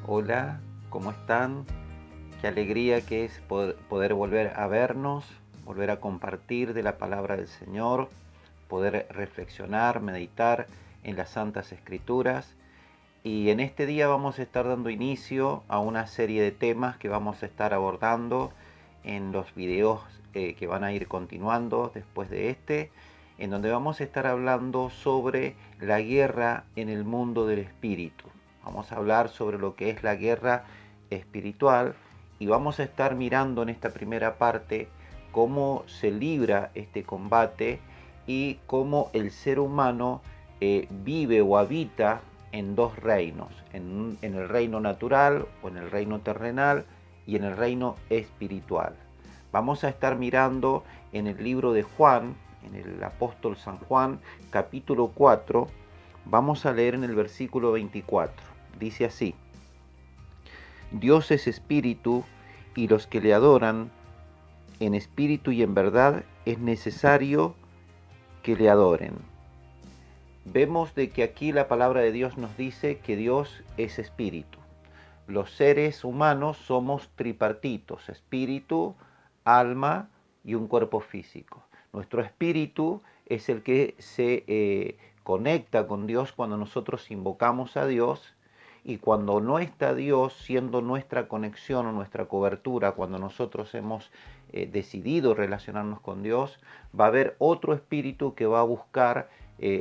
Hola, ¿cómo están? Qué alegría que es poder volver a vernos, volver a compartir de la palabra del Señor, poder reflexionar, meditar en las Santas Escrituras. Y en este día vamos a estar dando inicio a una serie de temas que vamos a estar abordando en los videos que van a ir continuando después de este, en donde vamos a estar hablando sobre la guerra en el mundo del espíritu. Vamos a hablar sobre lo que es la guerra espiritual y vamos a estar mirando en esta primera parte cómo se libra este combate y cómo el ser humano vive o habita en dos reinos, en el reino natural o en el reino terrenal y en el reino espiritual. Vamos a estar mirando en el libro de Juan, en el apóstol San Juan, capítulo 4, vamos a leer en el versículo 24. Dice así: Dios es espíritu y los que le adoran en espíritu y en verdad es necesario que le adoren. Vemos de que aquí la palabra de Dios nos dice que Dios es espíritu. Los seres humanos somos tripartitos: espíritu, alma y un cuerpo físico. Nuestro espíritu es el que se conecta con Dios cuando nosotros invocamos a Dios, y cuando no está Dios siendo nuestra conexión o nuestra cobertura, cuando nosotros hemos decidido relacionarnos con Dios, va a haber otro espíritu que va a buscar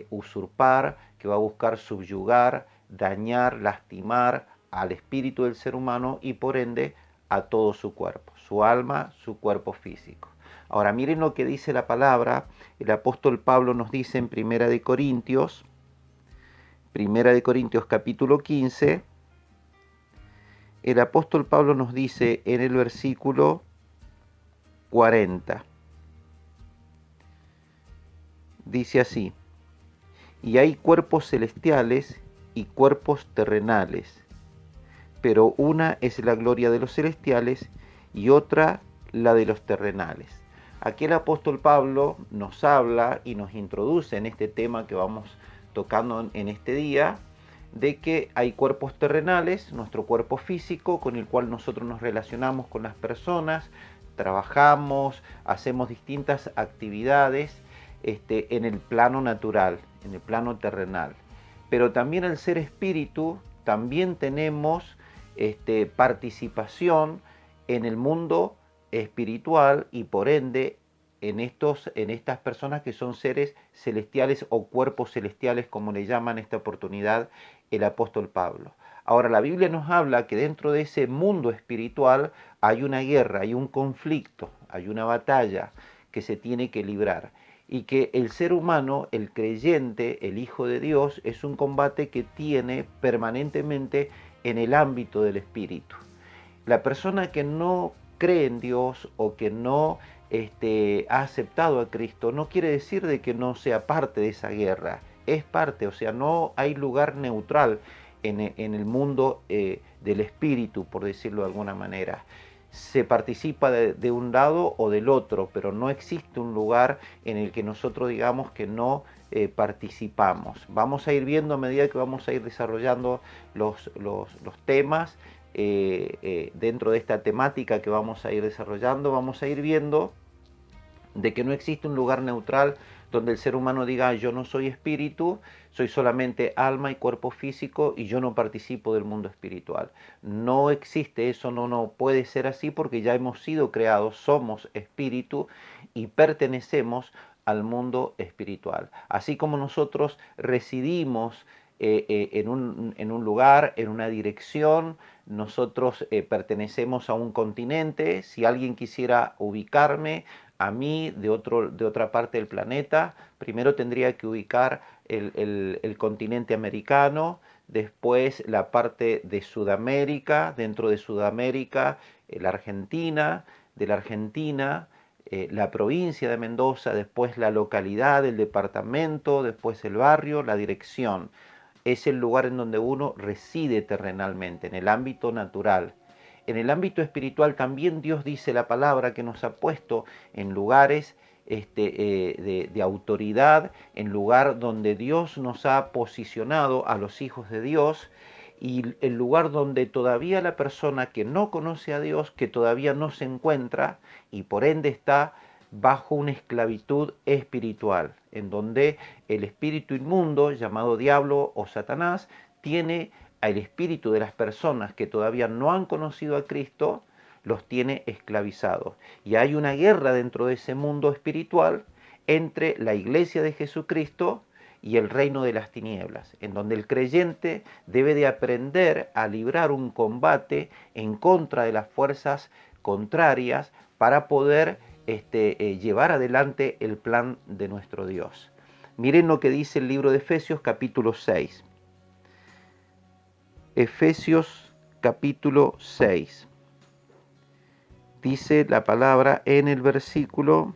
usurpar, que va a buscar subyugar, dañar, lastimar al espíritu del ser humano y por ende a todo su cuerpo, su alma, su cuerpo físico. Ahora miren lo que dice la palabra. El apóstol Pablo nos dice en Primera de Corintios capítulo 15, el apóstol Pablo nos dice en el versículo 40, dice así: y hay cuerpos celestiales y cuerpos terrenales, pero una es la gloria de los celestiales y otra la de los terrenales. Aquí el apóstol Pablo nos habla y nos introduce en este tema que vamos tocando en este día, de que hay cuerpos terrenales, nuestro cuerpo físico con el cual nosotros nos relacionamos con las personas, trabajamos, hacemos distintas actividades en el plano natural, en el plano terrenal. Pero también al ser espíritu, también tenemos participación en el mundo espiritual y por ende en estas personas que son seres celestiales o cuerpos celestiales, como le llaman esta oportunidad el apóstol Pablo. Ahora, la Biblia nos habla que dentro de ese mundo espiritual hay una guerra, hay un conflicto, hay una batalla que se tiene que librar, y que el ser humano, el creyente, el Hijo de Dios, es un combate que tiene permanentemente en el ámbito del espíritu. La persona que no cree en Dios o que no ha aceptado a Cristo no quiere decir de que no sea parte de esa guerra, es parte, o sea, no hay lugar neutral en el mundo del espíritu, por decirlo de alguna manera. Se participa de un lado o del otro, pero no existe un lugar en el que nosotros digamos que no participamos. Vamos a ir viendo a medida que vamos a ir desarrollando los temas dentro de esta temática que vamos a ir desarrollando, vamos a ir viendo de que no existe un lugar neutral donde el ser humano diga: yo no soy espíritu, soy solamente alma y cuerpo físico y yo no participo del mundo espiritual. No existe eso, no puede ser así, porque ya hemos sido creados, somos espíritu y pertenecemos al mundo espiritual. Así como nosotros residimos en un lugar, en una dirección, nosotros pertenecemos a un continente. Si alguien quisiera ubicarme a mí de otra parte del planeta, primero tendría que ubicar el continente americano, después la parte de Sudamérica, dentro de Sudamérica la Argentina, de la Argentina la provincia de Mendoza, después la localidad, el departamento, después el barrio, la dirección. Es el lugar en donde uno reside terrenalmente, en el ámbito natural. En el ámbito espiritual también Dios dice la palabra que nos ha puesto en lugares de autoridad, en lugar donde Dios nos ha posicionado a los hijos de Dios, y el lugar donde todavía la persona que no conoce a Dios, que todavía no se encuentra y por ende está bajo una esclavitud espiritual, en donde el espíritu inmundo, llamado diablo o Satanás, tiene al espíritu de las personas que todavía no han conocido a Cristo, los tiene esclavizados. Y hay una guerra dentro de ese mundo espiritual entre la iglesia de Jesucristo y el reino de las tinieblas, en donde el creyente debe de aprender a librar un combate en contra de las fuerzas contrarias para poder llevar adelante el plan de nuestro Dios. Miren lo que dice el libro de Efesios capítulo 6. Efesios capítulo 6. Dice la palabra en el versículo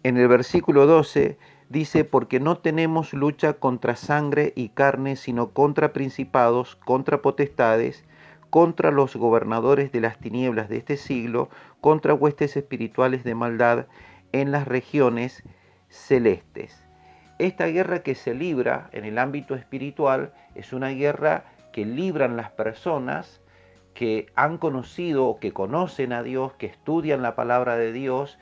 12, dice, porque no tenemos lucha contra sangre y carne, sino contra principados, contra potestades, contra los gobernadores de las tinieblas de este siglo, contra huestes espirituales de maldad en las regiones celestes. Esta guerra que se libra en el ámbito espiritual es una guerra que libran las personas que han conocido o que conocen a Dios, que estudian la palabra de Dios,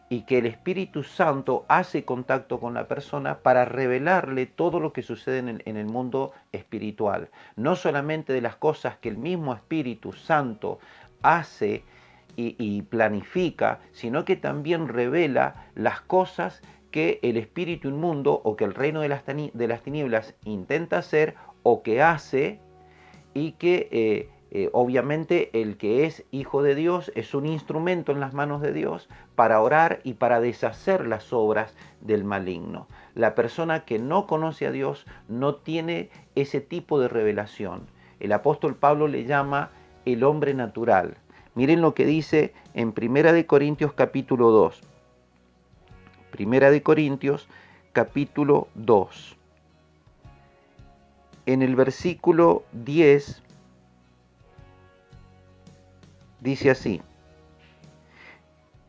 y que el Espíritu Santo hace contacto con la persona para revelarle todo lo que sucede en el mundo espiritual. No solamente de las cosas que el mismo Espíritu Santo hace y planifica, sino que también revela las cosas que el espíritu inmundo o que el reino de las tinieblas intenta hacer o que hace, y que obviamente el que es hijo de Dios es un instrumento en las manos de Dios para orar y para deshacer las obras del maligno. La persona que no conoce a Dios no tiene ese tipo de revelación. El apóstol Pablo le llama el hombre natural. Miren lo que dice en 1 Corintios capítulo 2. 1 Corintios capítulo 2. En el versículo 10 dice así: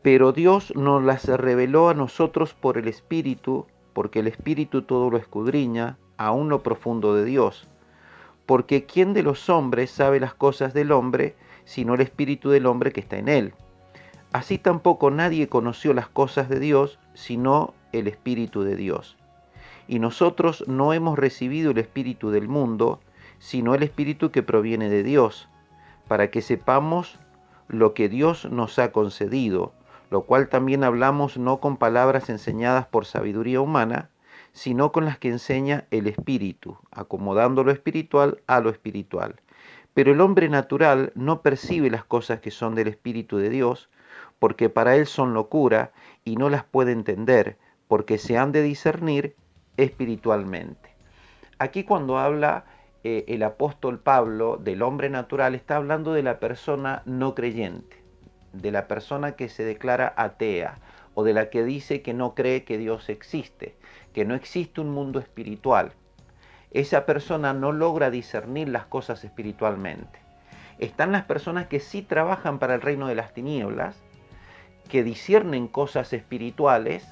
pero Dios nos las reveló a nosotros por el Espíritu, porque el Espíritu todo lo escudriña, aún lo profundo de Dios. Porque ¿quién de los hombres sabe las cosas del hombre, sino el Espíritu del hombre que está en él? Así tampoco nadie conoció las cosas de Dios, sino el Espíritu de Dios. Y nosotros no hemos recibido el Espíritu del mundo, sino el Espíritu que proviene de Dios, para que sepamos lo que Dios nos ha concedido, lo cual también hablamos no con palabras enseñadas por sabiduría humana, sino con las que enseña el Espíritu, acomodando lo espiritual a lo espiritual. Pero el hombre natural no percibe las cosas que son del Espíritu de Dios, porque para él son locura y no las puede entender, porque se han de discernir espiritualmente. Aquí cuando habla el apóstol Pablo del hombre natural, está hablando de la persona no creyente, de la persona que se declara atea o de la que dice que no cree que Dios existe, que no existe un mundo espiritual. Esa persona no logra discernir las cosas espiritualmente. Están las personas que sí trabajan para el reino de las tinieblas, que disciernen cosas espirituales,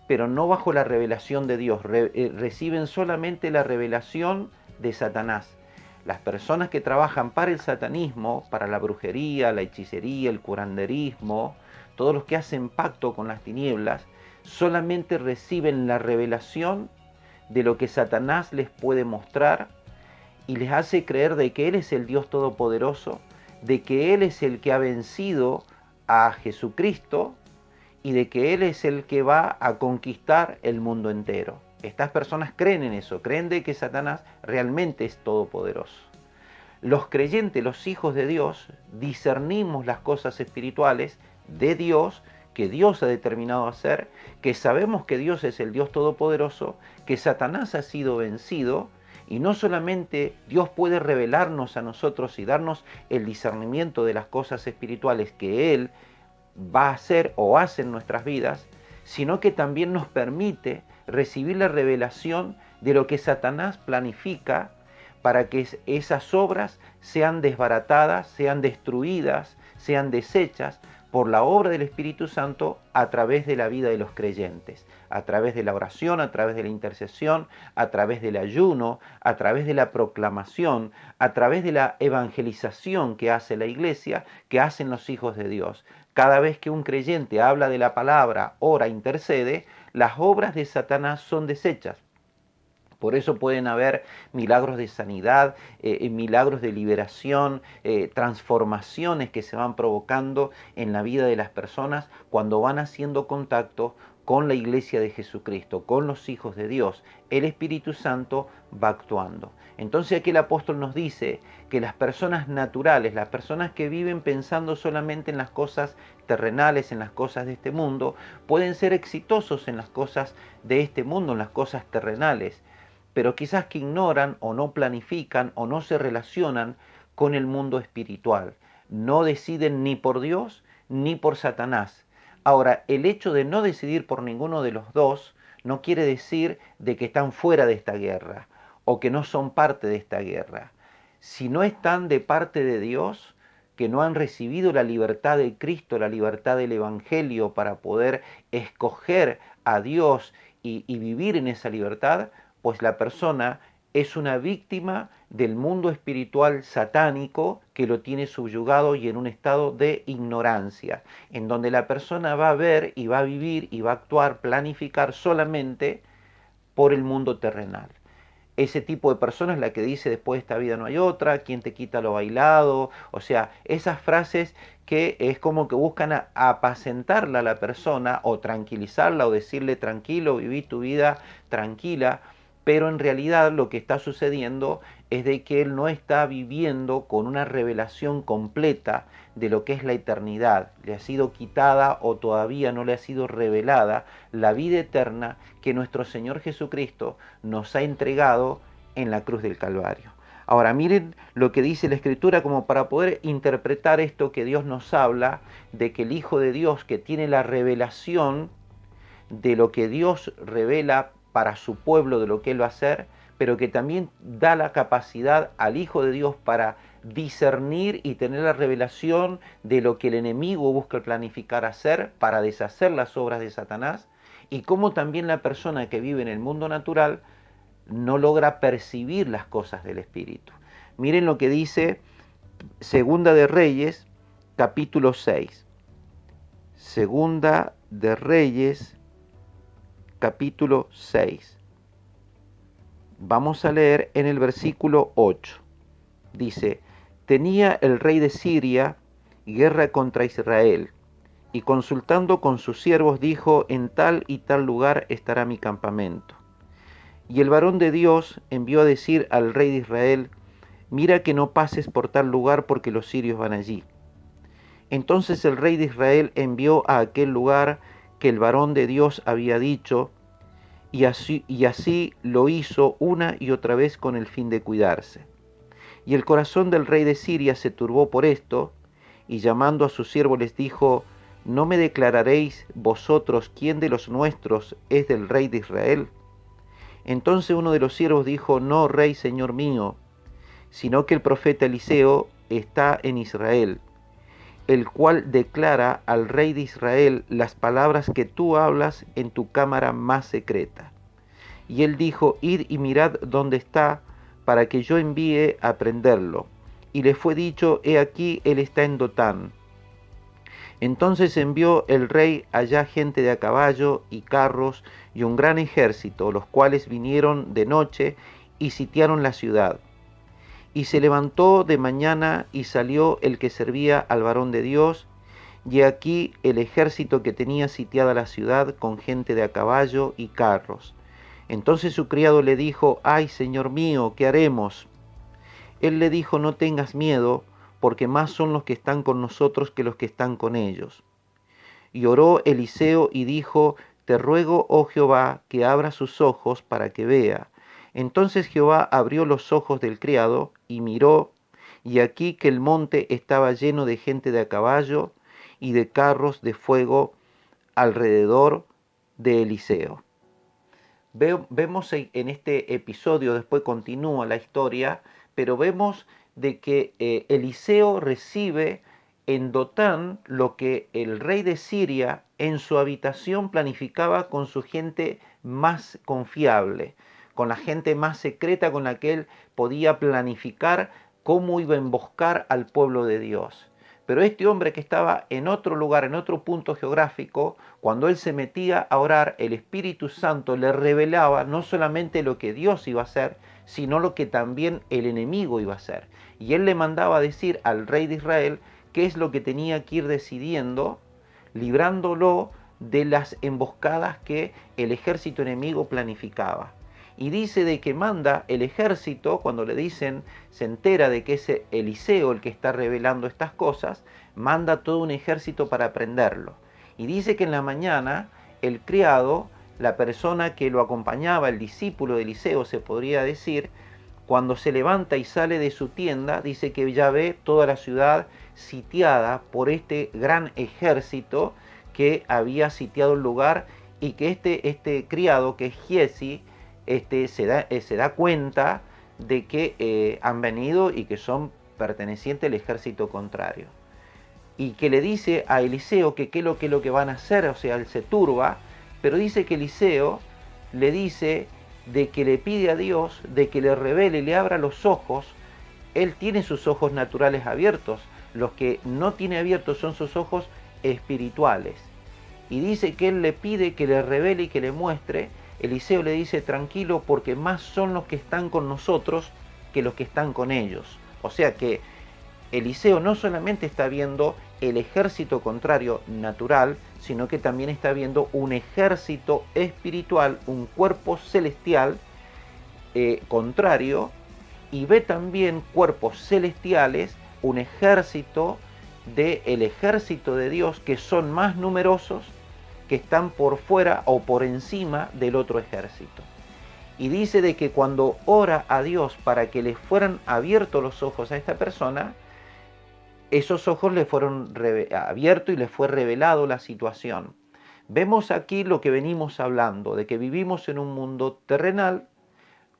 pero no bajo la revelación de Dios, reciben solamente la revelación de Satanás. Las personas que trabajan para el satanismo, para la brujería, la hechicería, el curanderismo, todos los que hacen pacto con las tinieblas, solamente reciben la revelación de lo que Satanás les puede mostrar y les hace creer de que Él es el Dios Todopoderoso, de que Él es el que ha vencido a Jesucristo y de que Él es el que va a conquistar el mundo entero. Estas personas creen en eso, creen de que Satanás realmente es todopoderoso. Los creyentes, los hijos de Dios, discernimos las cosas espirituales de Dios, que Dios ha determinado hacer, que sabemos que Dios es el Dios todopoderoso, que Satanás ha sido vencido, y no solamente Dios puede revelarnos a nosotros y darnos el discernimiento de las cosas espirituales que Él va a hacer o hace en nuestras vidas, sino que también nos permite recibir la revelación de lo que Satanás planifica para que esas obras sean desbaratadas, sean destruidas, sean deshechas, por la obra del Espíritu Santo a través de la vida de los creyentes, a través de la oración, a través de la intercesión, a través del ayuno, a través de la proclamación, a través de la evangelización que hace la iglesia, que hacen los hijos de Dios. Cada vez que un creyente habla de la palabra, ora, intercede, las obras de Satanás son deshechas. Por eso pueden haber milagros de sanidad, milagros de liberación, transformaciones que se van provocando en la vida de las personas cuando van haciendo contacto con la iglesia de Jesucristo, con los hijos de Dios. El Espíritu Santo va actuando. Entonces aquí el apóstol nos dice que las personas naturales, las personas que viven pensando solamente en las cosas terrenales, en las cosas de este mundo, pueden ser exitosos en las cosas de este mundo, en las cosas terrenales, pero quizás que ignoran o no planifican o no se relacionan con el mundo espiritual. No deciden ni por Dios ni por Satanás. Ahora, el hecho de no decidir por ninguno de los dos no quiere decir de que están fuera de esta guerra o que no son parte de esta guerra. Si no están de parte de Dios, que no han recibido la libertad de Cristo, la libertad del Evangelio para poder escoger a Dios y vivir en esa libertad, pues la persona es una víctima del mundo espiritual satánico que lo tiene subyugado y en un estado de ignorancia, en donde la persona va a ver y va a vivir y va a actuar, planificar solamente por el mundo terrenal. Ese tipo de persona es la que dice después de esta vida no hay otra, quién te quita lo bailado, o sea, esas frases que es como que buscan apacentarla a la persona o tranquilizarla o decirle tranquilo, viví tu vida tranquila, pero en realidad lo que está sucediendo es de que él no está viviendo con una revelación completa de lo que es la eternidad. Le ha sido quitada o todavía no le ha sido revelada la vida eterna que nuestro Señor Jesucristo nos ha entregado en la cruz del Calvario. Ahora miren lo que dice la Escritura como para poder interpretar esto que Dios nos habla, de que el Hijo de Dios que tiene la revelación de lo que Dios revela para su pueblo, de lo que Él va a hacer, pero que también da la capacidad al Hijo de Dios para discernir y tener la revelación de lo que el enemigo busca planificar hacer para deshacer las obras de Satanás, y cómo también la persona que vive en el mundo natural no logra percibir las cosas del Espíritu. Miren lo que dice Segunda de Reyes, capítulo 6. Segunda de Reyes, capítulo 6. Vamos a leer en el versículo 8. Dice, tenía el rey de Siria guerra contra Israel, y consultando con sus siervos dijo, en tal y tal lugar estará mi campamento. Y el varón de Dios envió a decir al rey de Israel, mira que no pases por tal lugar porque los sirios van allí. Entonces el rey de Israel envió a aquel lugar que el varón de Dios había dicho, y así lo hizo una y otra vez con el fin de cuidarse. Y el corazón del rey de Siria se turbó por esto, y llamando a sus siervos les dijo, ¿no me declararéis vosotros quién de los nuestros es del rey de Israel? Entonces uno de los siervos dijo, no, rey, señor mío, sino que el profeta Eliseo está en Israel, el cual declara al rey de Israel las palabras que tú hablas en tu cámara más secreta. Y él dijo, id y mirad dónde está, para que yo envíe a prenderlo. Y le fue dicho, he aquí, él está en Dotán. Entonces envió el rey allá gente de a caballo y carros y un gran ejército, los cuales vinieron de noche y sitiaron la ciudad. Y se levantó de mañana y salió el que servía al varón de Dios, y aquí el ejército que tenía sitiada la ciudad con gente de a caballo y carros. Entonces su criado le dijo, ay, señor mío, ¿qué haremos? Él le dijo, no tengas miedo, porque más son los que están con nosotros que los que están con ellos. Y oró Eliseo y dijo, te ruego, oh Jehová, que abra sus ojos para que vea. Entonces Jehová abrió los ojos del criado y miró, y aquí que el monte estaba lleno de gente de a caballo y de carros de fuego alrededor de Eliseo. Vemos en este episodio, después continúa la historia, pero vemos de que Eliseo recibe en Dotán lo que el rey de Siria en su habitación planificaba con su gente más confiable, con la gente más secreta con la que él podía planificar cómo iba a emboscar al pueblo de Dios. Pero este hombre que estaba en otro lugar, en otro punto geográfico, cuando él se metía a orar, el Espíritu Santo le revelaba no solamente lo que Dios iba a hacer, sino lo que también el enemigo iba a hacer. Y él le mandaba a decir al rey de Israel qué es lo que tenía que ir decidiendo, librándolo de las emboscadas que el ejército enemigo planificaba. Y dice de que manda el ejército, cuando le dicen, se entera de que es Eliseo el que está revelando estas cosas, manda todo un ejército para prenderlo. Y dice que en la mañana el criado, la persona que lo acompañaba, el discípulo de Eliseo se podría decir, cuando se levanta y sale de su tienda, dice que ya ve toda la ciudad sitiada por este gran ejército que había sitiado el lugar, y que este criado, que es Giesi, se da cuenta de que han venido y que son pertenecientes al ejército contrario. Y que le dice a Eliseo que qué es lo que van a hacer, o sea, él se turba, pero dice que Eliseo le dice de que le pide a Dios de que le revele y le abra los ojos. Él tiene sus ojos naturales abiertos, los que no tiene abiertos son sus ojos espirituales. Y dice que él le pide que le revele y que le muestre. Eliseo le dice, tranquilo, porque más son los que están con nosotros que los que están con ellos. O sea que Eliseo no solamente está viendo el ejército contrario natural, sino que también está viendo un ejército espiritual, un cuerpo celestial contrario, y ve también cuerpos celestiales, un ejército del ejército de Dios, que son más numerosos, que están por fuera o por encima del otro ejército. Y dice de que cuando ora a Dios para que le fueran abiertos los ojos a esta persona, esos ojos le fueron abiertos y le fue revelado la situación. Vemos aquí lo que venimos hablando, de que vivimos en un mundo terrenal,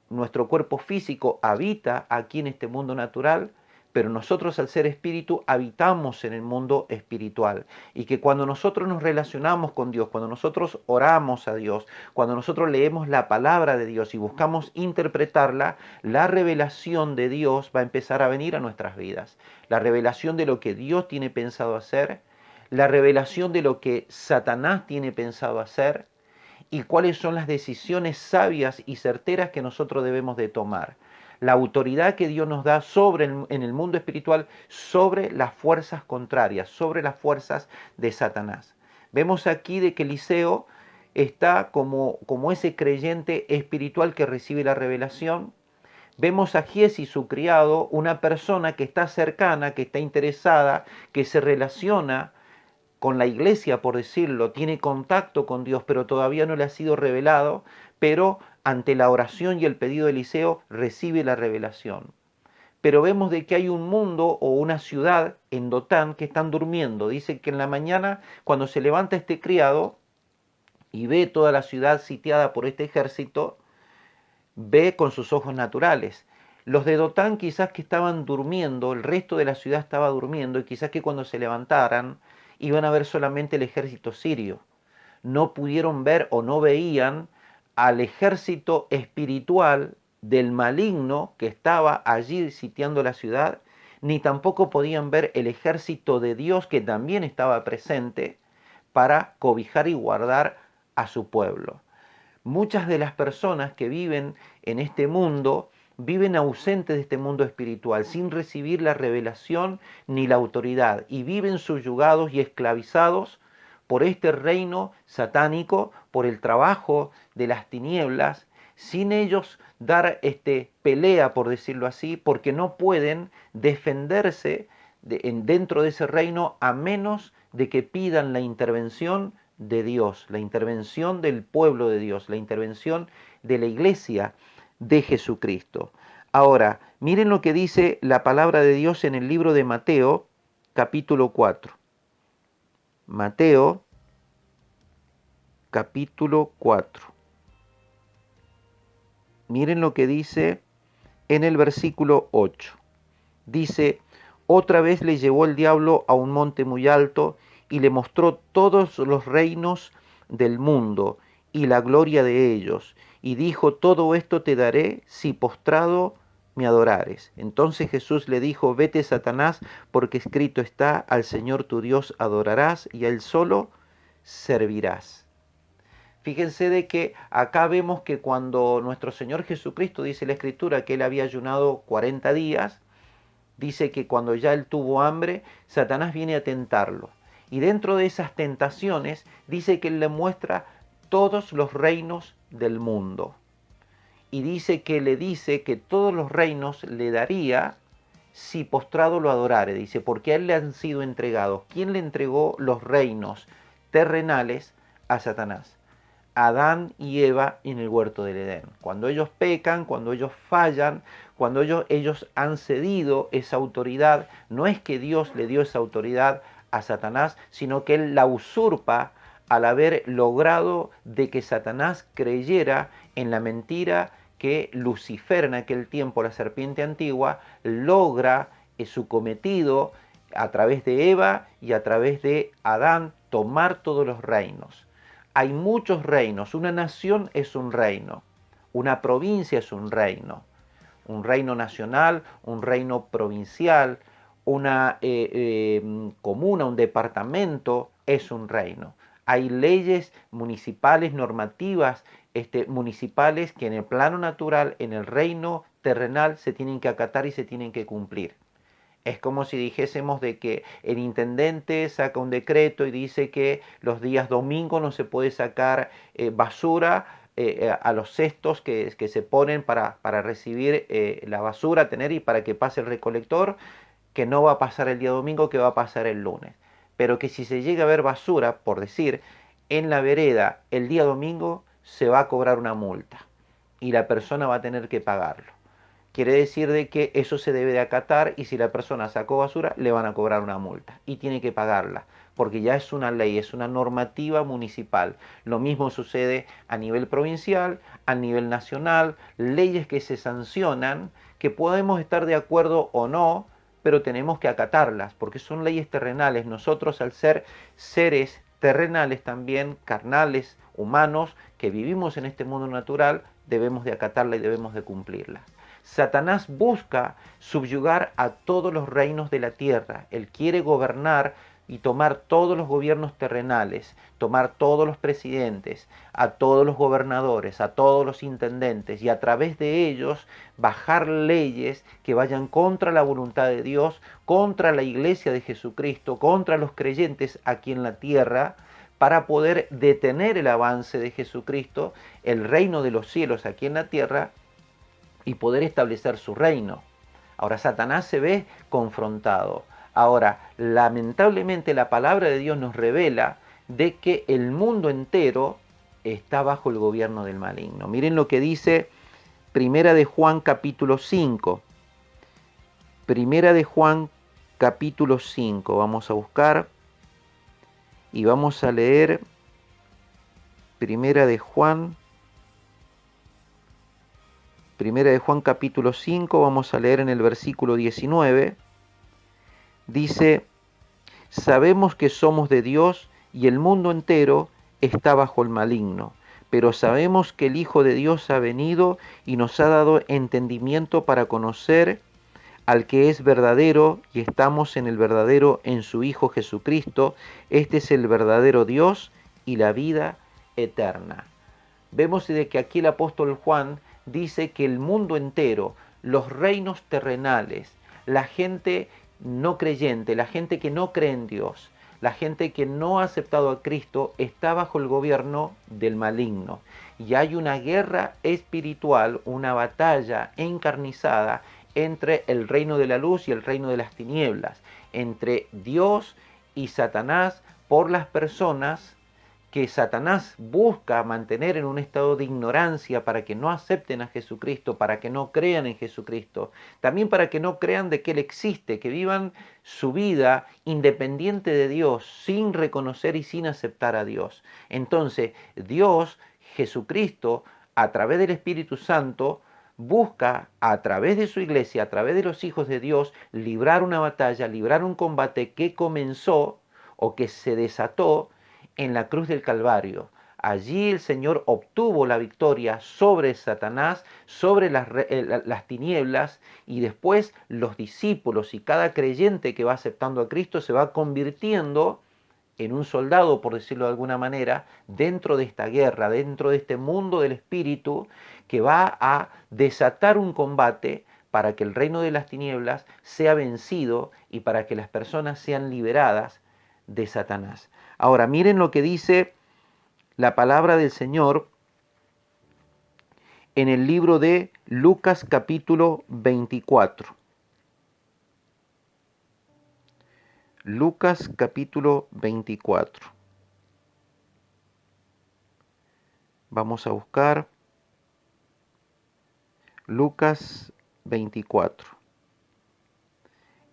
nuestro cuerpo físico habita aquí en este mundo natural, pero nosotros al ser espíritu habitamos en el mundo espiritual. Y que cuando nosotros nos relacionamos con Dios, cuando nosotros oramos a Dios, cuando nosotros leemos la palabra de Dios y buscamos interpretarla, la revelación de Dios va a empezar a venir a nuestras vidas. La revelación de lo que Dios tiene pensado hacer, la revelación de lo que Satanás tiene pensado hacer, y cuáles son las decisiones sabias y certeras que nosotros debemos de tomar. La autoridad que Dios nos da en el mundo espiritual sobre las fuerzas contrarias, sobre las fuerzas de Satanás. Vemos aquí de que Eliseo está como ese creyente espiritual que recibe la revelación. Vemos a Giesi, su criado, una persona que está cercana, que está interesada, que se relaciona con la iglesia, por decirlo, tiene contacto con Dios, pero todavía no le ha sido revelado, pero ante la oración y el pedido de Eliseo recibe la revelación. Pero vemos de que hay un mundo o una ciudad en Dotán que están durmiendo. Dice que en la mañana, cuando se levanta este criado y ve toda la ciudad sitiada por este ejército, ve con sus ojos naturales. Los de Dotán quizás que estaban durmiendo, el resto de la ciudad estaba durmiendo, y quizás que cuando se levantaran iban a ver solamente el ejército sirio. No pudieron ver o no veían al ejército espiritual del maligno que estaba allí sitiando la ciudad, ni tampoco podían ver el ejército de Dios que también estaba presente para cobijar y guardar a su pueblo. Muchas de las personas que viven en este mundo viven ausentes de este mundo espiritual, sin recibir la revelación ni la autoridad, y viven subyugados y esclavizados por este reino satánico, por el trabajo de las tinieblas, sin ellos dar pelea, por decirlo así, porque no pueden defenderse dentro de ese reino a menos de que pidan la intervención de Dios, la intervención del pueblo de Dios, la intervención de la iglesia de Jesucristo. Ahora, miren lo que dice la palabra de Dios en el libro de Mateo, capítulo 4. Mateo, capítulo 4. Miren lo que dice en el versículo 8. Dice, Otra vez le llevó el diablo a un monte muy alto y le mostró todos los reinos del mundo y la gloria de ellos. Y dijo, todo esto te daré si postrado me adorares. Entonces Jesús le dijo, vete Satanás, porque escrito está, al Señor tu Dios adorarás y a Él solo servirás. Fíjense de que acá vemos que cuando nuestro Señor Jesucristo, dice la Escritura, que Él había ayunado 40 días, dice que cuando ya Él tuvo hambre, Satanás viene a tentarlo. Y dentro de esas tentaciones, dice que Él le muestra todos los reinos del mundo. Y dice que todos los reinos le daría si postrado lo adorare. Dice, porque a Él le han sido entregados. ¿Quién le entregó los reinos terrenales a Satanás? Adán y Eva en el huerto del Edén. Cuando ellos pecan, cuando ellos fallan, cuando ellos han cedido esa autoridad, no es que Dios le dio esa autoridad a Satanás, sino que Él la usurpa al haber logrado de que Satanás creyera en la mentira que Lucifer en aquel tiempo, la serpiente antigua, logra su cometido a través de Eva y a través de Adán, tomar todos los reinos. Hay muchos reinos, una nación es un reino, una provincia es un reino nacional, un reino provincial, una comuna, un departamento es un reino. Hay leyes municipales, normativas municipales que en el plano natural, en el reino terrenal, se tienen que acatar y se tienen que cumplir. Es como si dijésemos de que el intendente saca un decreto y dice que los días domingos no se puede sacar basura a los cestos que se ponen para recibir la basura, tener y para que pase el recolector, que no va a pasar el día domingo, que va a pasar el lunes. Pero que si se llega a ver basura, por decir, en la vereda el día domingo, se va a cobrar una multa y la persona va a tener que pagarlo. Quiere decir de que eso se debe de acatar y si la persona sacó basura le van a cobrar una multa y tiene que pagarla porque ya es una ley, es una normativa municipal. Lo mismo sucede a nivel provincial, a nivel nacional, leyes que se sancionan, que podemos estar de acuerdo o no, pero tenemos que acatarlas porque son leyes terrenales. Nosotros al ser seres terrenales también, carnales, humanos, que vivimos en este mundo natural, debemos de acatarla y debemos de cumplirla. Satanás busca subyugar a todos los reinos de la tierra. Él quiere gobernar y tomar todos los gobiernos terrenales, tomar todos los presidentes, a todos los gobernadores, a todos los intendentes y a través de ellos bajar leyes que vayan contra la voluntad de Dios, contra la iglesia de Jesucristo, contra los creyentes aquí en la tierra, para poder detener el avance de Jesucristo, el reino de los cielos aquí en la tierra, y poder establecer su reino. Ahora Satanás se ve confrontado. Ahora, lamentablemente la palabra de Dios nos revela de que el mundo entero está bajo el gobierno del maligno. Miren lo que dice Primera de Juan capítulo 5. Primera de Juan capítulo 5. Vamos a buscar y vamos a leer Primera de Juan capítulo 5, vamos a leer en el versículo 19, dice, sabemos que somos de Dios y el mundo entero está bajo el maligno, pero sabemos que el Hijo de Dios ha venido y nos ha dado entendimiento para conocer al que es verdadero y estamos en el verdadero en su Hijo Jesucristo. Este es el verdadero Dios y la vida eterna. Vemos de que aquí el apóstol Juan dice que el mundo entero, los reinos terrenales, la gente no creyente, la gente que no cree en Dios, la gente que no ha aceptado a Cristo, está bajo el gobierno del maligno. Y hay una guerra espiritual, una batalla encarnizada entre el reino de la luz y el reino de las tinieblas, entre Dios y Satanás por las personas que Satanás busca mantener en un estado de ignorancia para que no acepten a Jesucristo, para que no crean en Jesucristo, también para que no crean de que Él existe, que vivan su vida independiente de Dios, sin reconocer y sin aceptar a Dios. Entonces, Dios, Jesucristo, a través del Espíritu Santo, busca a través de su iglesia, a través de los hijos de Dios, librar una batalla, librar un combate que comenzó o que se desató en la cruz del Calvario. Allí el Señor obtuvo la victoria sobre Satanás, sobre las tinieblas, y después los discípulos y cada creyente que va aceptando a Cristo se va convirtiendo en un soldado, por decirlo de alguna manera, dentro de esta guerra, dentro de este mundo del espíritu, que va a desatar un combate para que el reino de las tinieblas sea vencido y para que las personas sean liberadas de Satanás. Ahora, miren lo que dice la palabra del Señor en el libro de Lucas capítulo 24. Lucas capítulo 24. Vamos a buscar Lucas 24.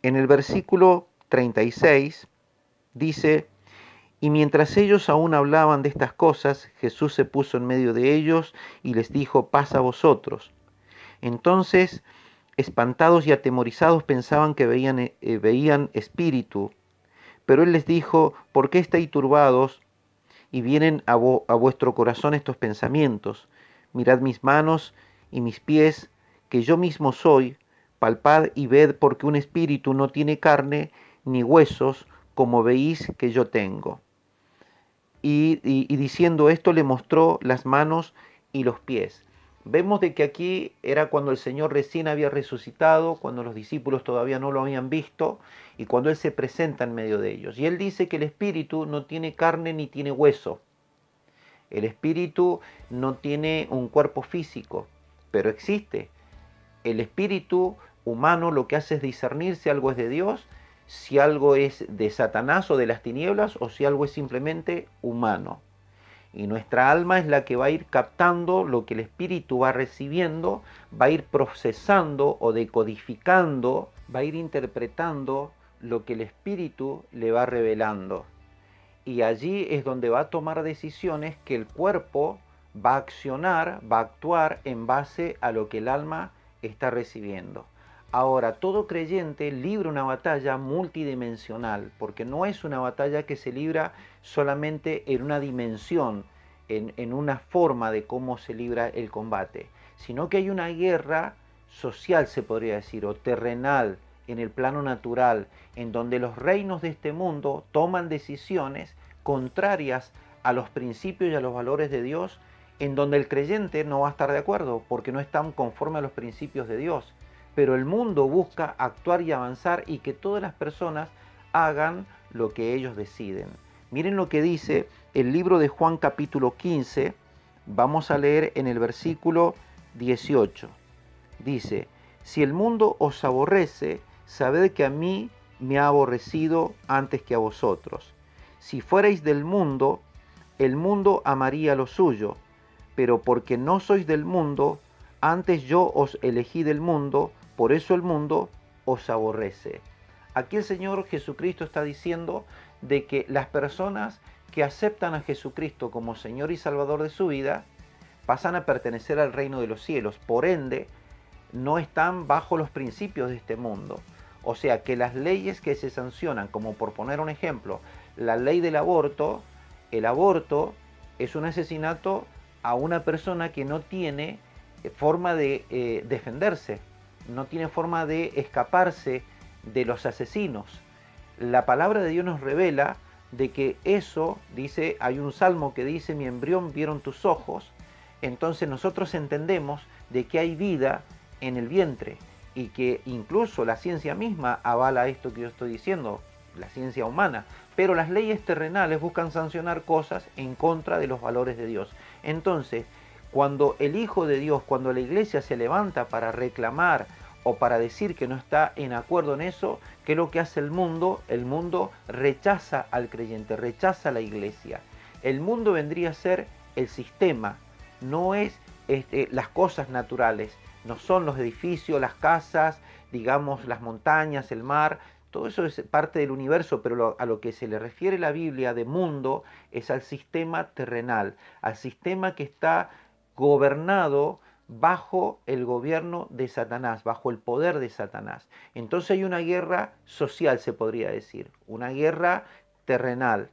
En el versículo 36 dice: y mientras ellos aún hablaban de estas cosas, Jesús se puso en medio de ellos y les dijo: paz a vosotros. Entonces, espantados y atemorizados, pensaban que veían espíritu. Pero él les dijo: ¿por qué estáis turbados y vienen a vuestro corazón estos pensamientos? Mirad mis manos y mis pies, que yo mismo soy. Palpad y ved, porque un espíritu no tiene carne ni huesos, como veis que yo tengo. Y diciendo esto le mostró las manos y los pies. Vemos de que aquí era cuando el Señor recién había resucitado, cuando los discípulos todavía no lo habían visto y cuando Él se presenta en medio de ellos. Y Él dice que el espíritu no tiene carne ni tiene hueso. El espíritu no tiene un cuerpo físico, pero existe. El espíritu humano lo que hace es discernir si algo es de Dios, si algo es de Satanás o de las tinieblas, o si algo es simplemente humano. Y nuestra alma es la que va a ir captando lo que el espíritu va recibiendo, va a ir procesando o decodificando, va a ir interpretando lo que el espíritu le va revelando. Y allí es donde va a tomar decisiones que el cuerpo va a accionar, va a actuar en base a lo que el alma está recibiendo. Ahora, todo creyente libra una batalla multidimensional, porque no es una batalla que se libra solamente en una dimensión, en una forma de cómo se libra el combate, sino que hay una guerra social, se podría decir, o terrenal, en el plano natural, en donde los reinos de este mundo toman decisiones contrarias a los principios y a los valores de Dios, en donde el creyente no va a estar de acuerdo, porque no están conforme a los principios de Dios. Pero el mundo busca actuar y avanzar y que todas las personas hagan lo que ellos deciden. Miren lo que dice el libro de Juan capítulo 15, vamos a leer en el versículo 18. Dice: si el mundo os aborrece, sabed que a mí me ha aborrecido antes que a vosotros. Si fuerais del mundo, el mundo amaría lo suyo, pero porque no sois del mundo, antes yo os elegí del mundo, por eso el mundo os aborrece. Aquí el Señor Jesucristo está diciendo de que las personas que aceptan a Jesucristo como Señor y Salvador de su vida, pasan a pertenecer al reino de los cielos. Por ende, no están bajo los principios de este mundo. O sea que las leyes que se sancionan, como por poner un ejemplo, la ley del aborto, el aborto es un asesinato a una persona que no tiene forma de defenderse, no tiene forma de escaparse de los asesinos. La palabra de Dios nos revela de que eso, dice, hay un salmo que dice: mi embrión vieron tus ojos. Entonces nosotros entendemos de que hay vida en el vientre y que incluso la ciencia misma avala esto que yo estoy diciendo, la ciencia humana, pero las leyes terrenales buscan sancionar cosas en contra de los valores de Dios. Entonces, cuando el Hijo de Dios, cuando la iglesia se levanta para reclamar o para decir que no está en acuerdo en eso, ¿qué es lo que hace el mundo? El mundo rechaza al creyente, rechaza a la iglesia. El mundo vendría a ser el sistema, no es las cosas naturales, no son los edificios, las casas, digamos, las montañas, el mar. Todo eso es parte del universo, pero a lo que se le refiere la Biblia de mundo es al sistema terrenal, al sistema que está gobernado bajo el gobierno de Satanás, bajo el poder de Satanás. Entonces hay una guerra social, se podría decir, una guerra terrenal,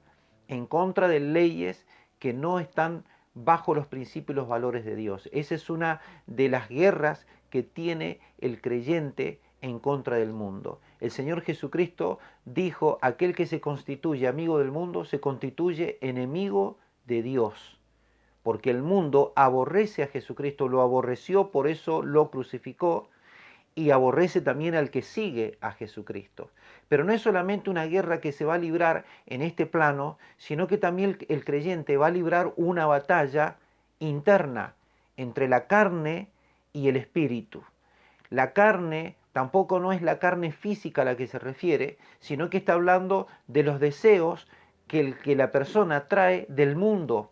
en contra de leyes que no están bajo los principios y los valores de Dios. Esa es una de las guerras que tiene el creyente en contra del mundo. El Señor Jesucristo dijo, aquel que se constituye amigo del mundo se constituye enemigo de Dios, porque el mundo aborrece a Jesucristo, lo aborreció, por eso lo crucificó, y aborrece también al que sigue a Jesucristo. Pero no es solamente una guerra que se va a librar en este plano, sino que también el creyente va a librar una batalla interna entre la carne y el espíritu. La carne tampoco no es la carne física a la que se refiere, sino que está hablando de los deseos que la persona trae del mundo.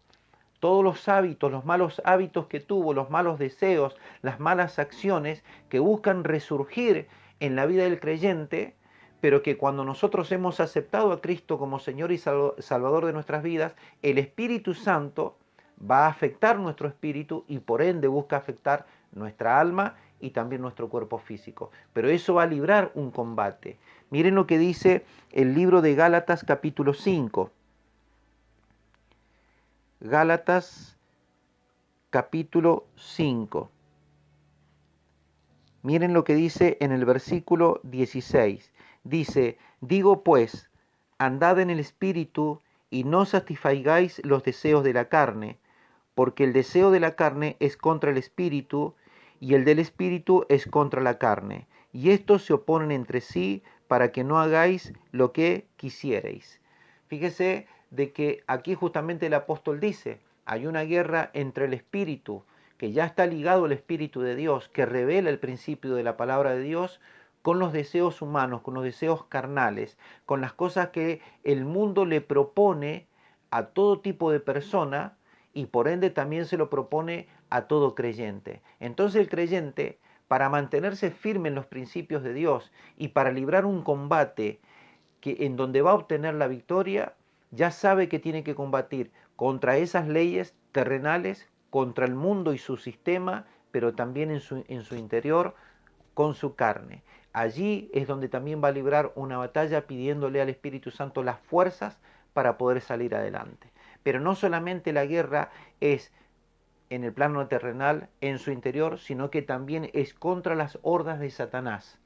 Todos los hábitos, los malos hábitos que tuvo, los malos deseos, las malas acciones que buscan resurgir en la vida del creyente, pero que cuando nosotros hemos aceptado a Cristo como Señor y Salvador de nuestras vidas, el Espíritu Santo va a afectar nuestro espíritu y por ende busca afectar nuestra alma y también nuestro cuerpo físico. Pero eso va a librar un combate. Miren lo que dice el libro de Gálatas capítulo 5. Gálatas capítulo 5. Miren lo que dice en el versículo 16. Dice, digo pues, andad en el Espíritu y no satisfagáis los deseos de la carne, porque el deseo de la carne es contra el Espíritu y el del Espíritu es contra la carne. Y estos se oponen entre sí para que no hagáis lo que quisierais. Fíjese de que aquí justamente el apóstol dice, hay una guerra entre el Espíritu, que ya está ligado al Espíritu de Dios, que revela el principio de la palabra de Dios, con los deseos humanos, con los deseos carnales, con las cosas que el mundo le propone a todo tipo de persona y por ende también se lo propone a todo creyente. Entonces el creyente, para mantenerse firme en los principios de Dios y para librar un combate en donde va a obtener la victoria, ya sabe que tiene que combatir contra esas leyes terrenales, contra el mundo y su sistema, pero también en su interior, con su carne. Allí es donde también va a librar una batalla pidiéndole al Espíritu Santo las fuerzas para poder salir adelante. Pero no solamente la guerra es en el plano terrenal, en su interior, sino que también es contra las hordas de Satanás,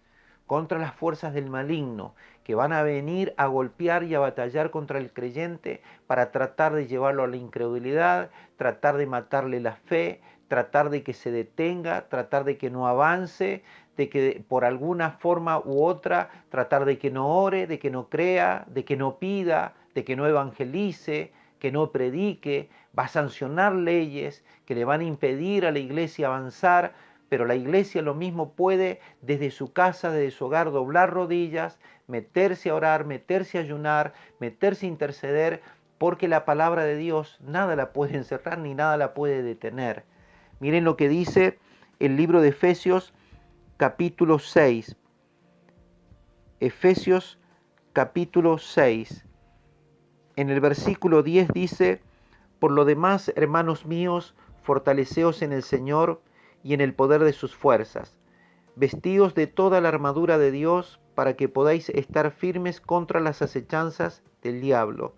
contra las fuerzas del maligno, que van a venir a golpear y a batallar contra el creyente para tratar de llevarlo a la incredulidad, tratar de matarle la fe, tratar de que se detenga, tratar de que no avance, de que por alguna forma u otra, tratar de que no ore, de que no crea, de que no pida, de que no evangelice, que no predique, va a sancionar leyes que le van a impedir a la iglesia avanzar, pero la iglesia lo mismo puede desde su casa, desde su hogar, doblar rodillas, meterse a orar, meterse a ayunar, meterse a interceder, porque la palabra de Dios nada la puede encerrar ni nada la puede detener. Miren lo que dice el libro de Efesios capítulo 6. Efesios capítulo 6. En el versículo 10 dice, por lo demás, hermanos míos, fortaleceos en el Señor y en el poder de sus fuerzas. Vestíos de toda la armadura de Dios para que podáis estar firmes contra las acechanzas del diablo.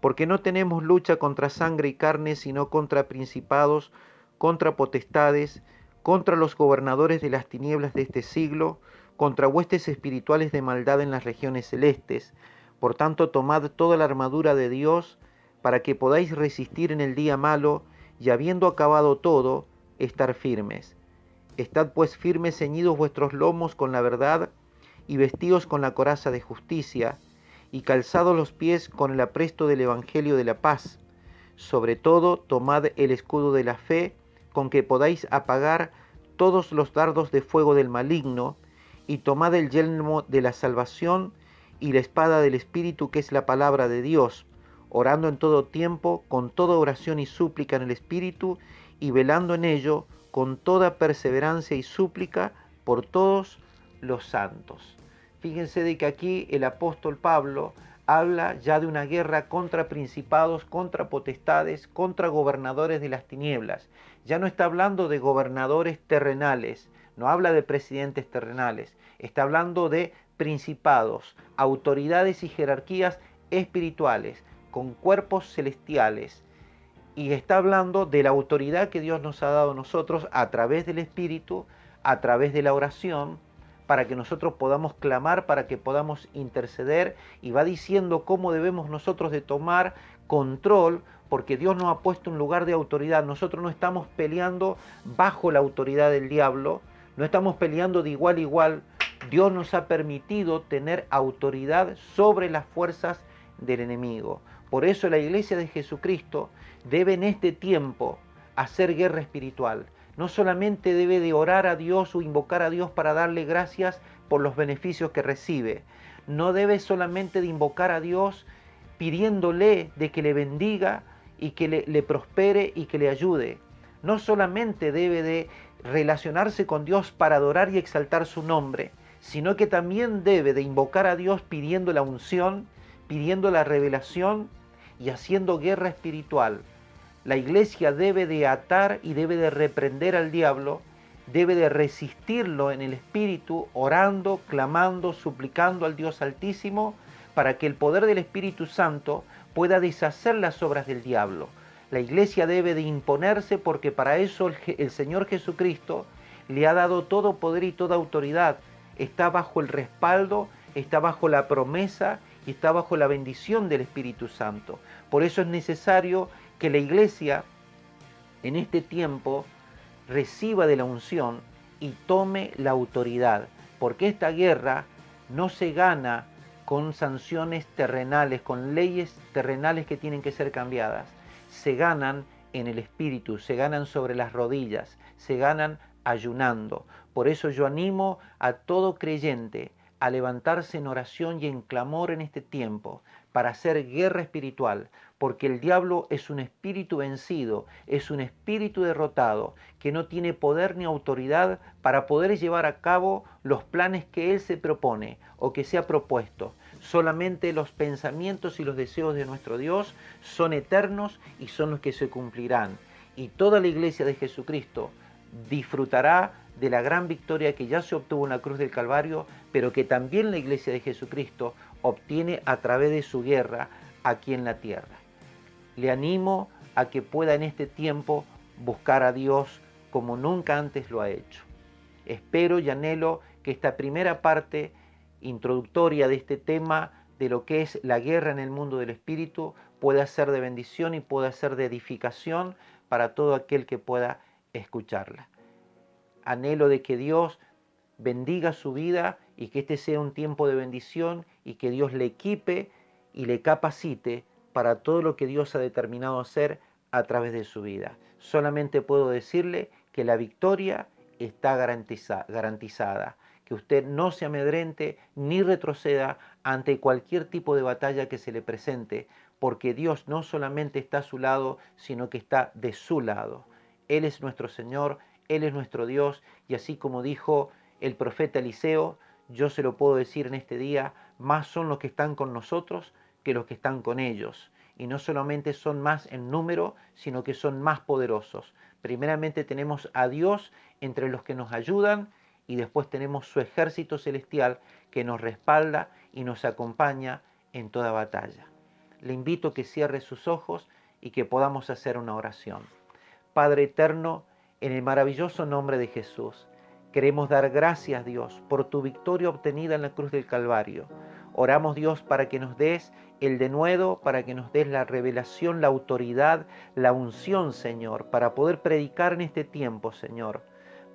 Porque no tenemos lucha contra sangre y carne, sino contra principados, contra potestades, contra los gobernadores de las tinieblas de este siglo, contra huestes espirituales de maldad en las regiones celestes. Por tanto, tomad toda la armadura de Dios, para que podáis resistir en el día malo, y habiendo acabado todo, estar firmes. Estad pues firmes, ceñidos vuestros lomos con la verdad, y vestidos con la coraza de justicia, y calzados los pies con el apresto del Evangelio de la paz. Sobre todo, tomad el escudo de la fe, con que podáis apagar todos los dardos de fuego del maligno, y tomad el yelmo de la salvación y la espada del Espíritu, que es la palabra de Dios, orando en todo tiempo, con toda oración y súplica en el Espíritu, y velando en ello con toda perseverancia y súplica por todos los santos. Fíjense de que aquí el apóstol Pablo habla ya de una guerra contra principados, contra potestades, contra gobernadores de las tinieblas. Ya no está hablando de gobernadores terrenales, no habla de presidentes terrenales, está hablando de principados, autoridades y jerarquías espirituales, con cuerpos celestiales. Y está hablando de la autoridad que Dios nos ha dado a nosotros a través del Espíritu, a través de la oración, para que nosotros podamos clamar, para que podamos interceder, y va diciendo cómo debemos nosotros de tomar control, porque Dios nos ha puesto un lugar de autoridad. Nosotros no estamos peleando bajo la autoridad del diablo, no estamos peleando de igual a igual. Dios nos ha permitido tener autoridad sobre las fuerzas del enemigo. Por eso la iglesia de Jesucristo debe en este tiempo hacer guerra espiritual. No solamente debe de orar a Dios o invocar a Dios para darle gracias por los beneficios que recibe. No debe solamente de invocar a Dios pidiéndole de que le bendiga y que le prospere y que le ayude. No solamente debe de relacionarse con Dios para adorar y exaltar su nombre, sino que también debe de invocar a Dios pidiendo la unción, pidiendo la revelación y haciendo guerra espiritual. La iglesia debe de atar y debe de reprender al diablo, debe de resistirlo en el espíritu, orando, clamando, suplicando al Dios Altísimo, para que el poder del Espíritu Santo pueda deshacer las obras del diablo. La iglesia debe de imponerse, porque para eso el Señor Jesucristo le ha dado todo poder y toda autoridad. Está bajo el respaldo, está bajo la promesa y está bajo la bendición del Espíritu Santo. Por eso es necesario que la iglesia en este tiempo reciba de la unción y tome la autoridad, porque esta guerra no se gana con sanciones terrenales, con leyes terrenales que tienen que ser cambiadas. Se ganan en el espíritu, se ganan sobre las rodillas, se ganan ayunando. Por eso yo animo a todo creyente a levantarse en oración y en clamor en este tiempo para hacer guerra espiritual, porque el diablo es un espíritu vencido, es un espíritu derrotado, que no tiene poder ni autoridad para poder llevar a cabo los planes que él se propone o que se ha propuesto. Solamente los pensamientos y los deseos de nuestro Dios son eternos y son los que se cumplirán. Y toda la iglesia de Jesucristo disfrutará de la gran victoria que ya se obtuvo en la cruz del Calvario, pero que también la iglesia de Jesucristo obtiene a través de su guerra aquí en la tierra. Le animo a que pueda en este tiempo buscar a Dios como nunca antes lo ha hecho. Espero y anhelo que esta primera parte introductoria de este tema de lo que es la guerra en el mundo del espíritu pueda ser de bendición y pueda ser de edificación para todo aquel que pueda escucharla. Anhelo de que Dios bendiga su vida y que este sea un tiempo de bendición y que Dios le equipe y le capacite para todo lo que Dios ha determinado hacer a través de su vida. Solamente puedo decirle que la victoria está garantizada, que usted no se amedrente ni retroceda ante cualquier tipo de batalla que se le presente, porque Dios no solamente está a su lado, sino que está de su lado. Él es nuestro Señor, Él es nuestro Dios, y así como dijo el profeta Eliseo, yo se lo puedo decir en este día, más son los que están con nosotros que los que están con ellos. Y no solamente son más en número, sino que son más poderosos. Primeramente tenemos a Dios entre los que nos ayudan y después tenemos su ejército celestial que nos respalda y nos acompaña en toda batalla. Le invito a que cierre sus ojos y que podamos hacer una oración. Padre eterno, en el maravilloso nombre de Jesús, queremos dar gracias, Dios, por tu victoria obtenida en la cruz del Calvario. Oramos, Dios, para que nos des el denuedo, para que nos des la revelación, la autoridad, la unción, Señor, para poder predicar en este tiempo, Señor,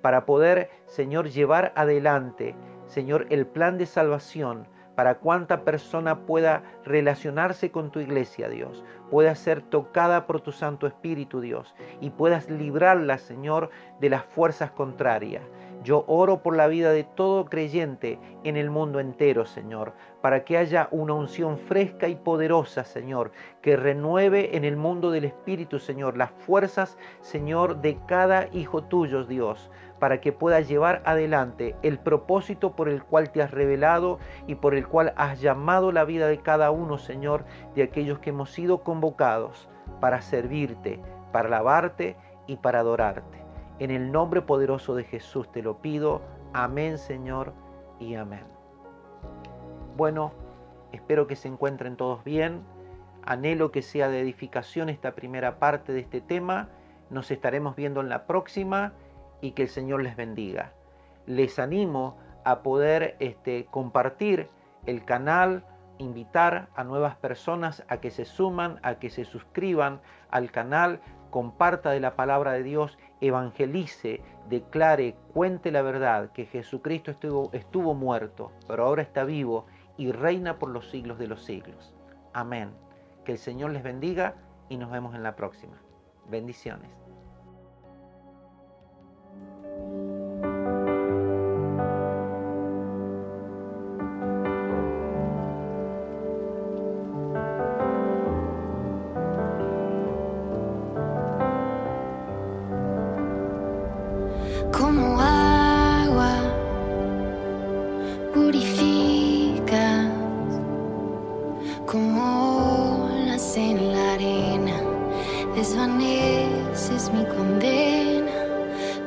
para poder, Señor, llevar adelante, Señor, el plan de salvación, para cuánta persona pueda relacionarse con tu iglesia, Dios, pueda ser tocada por tu Santo Espíritu, Dios, y puedas librarla, Señor, de las fuerzas contrarias. Yo oro por la vida de todo creyente en el mundo entero, Señor, para que haya una unción fresca y poderosa, Señor, que renueve en el mundo del Espíritu, Señor, las fuerzas, Señor, de cada hijo tuyo, Dios, para que pueda llevar adelante el propósito por el cual te has revelado y por el cual has llamado la vida de cada uno, Señor, de aquellos que hemos sido convocados para servirte, para alabarte y para adorarte. En el nombre poderoso de Jesús te lo pido. Amén, Señor, y amén. Bueno, espero que se encuentren todos bien. Anhelo que sea de edificación esta primera parte de este tema. Nos estaremos viendo en la próxima y que el Señor les bendiga. Les animo a poder compartir el canal, invitar a nuevas personas a que se suman, a que se suscriban al canal, comparta de la palabra de Dios, evangelice, declare, cuente la verdad que Jesucristo estuvo muerto, pero ahora está vivo y reina por los siglos de los siglos. Amén. Que el Señor les bendiga y nos vemos en la próxima. Bendiciones. Como agua purificas, como olas en la arena, desvaneces mi condena.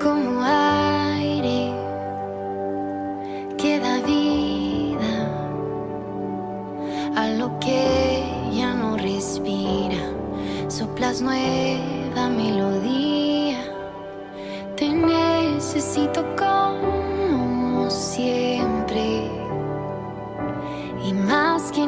Como aire que da vida a lo que ya no respira, soplas nueva melodía. Te necesito como siempre y más que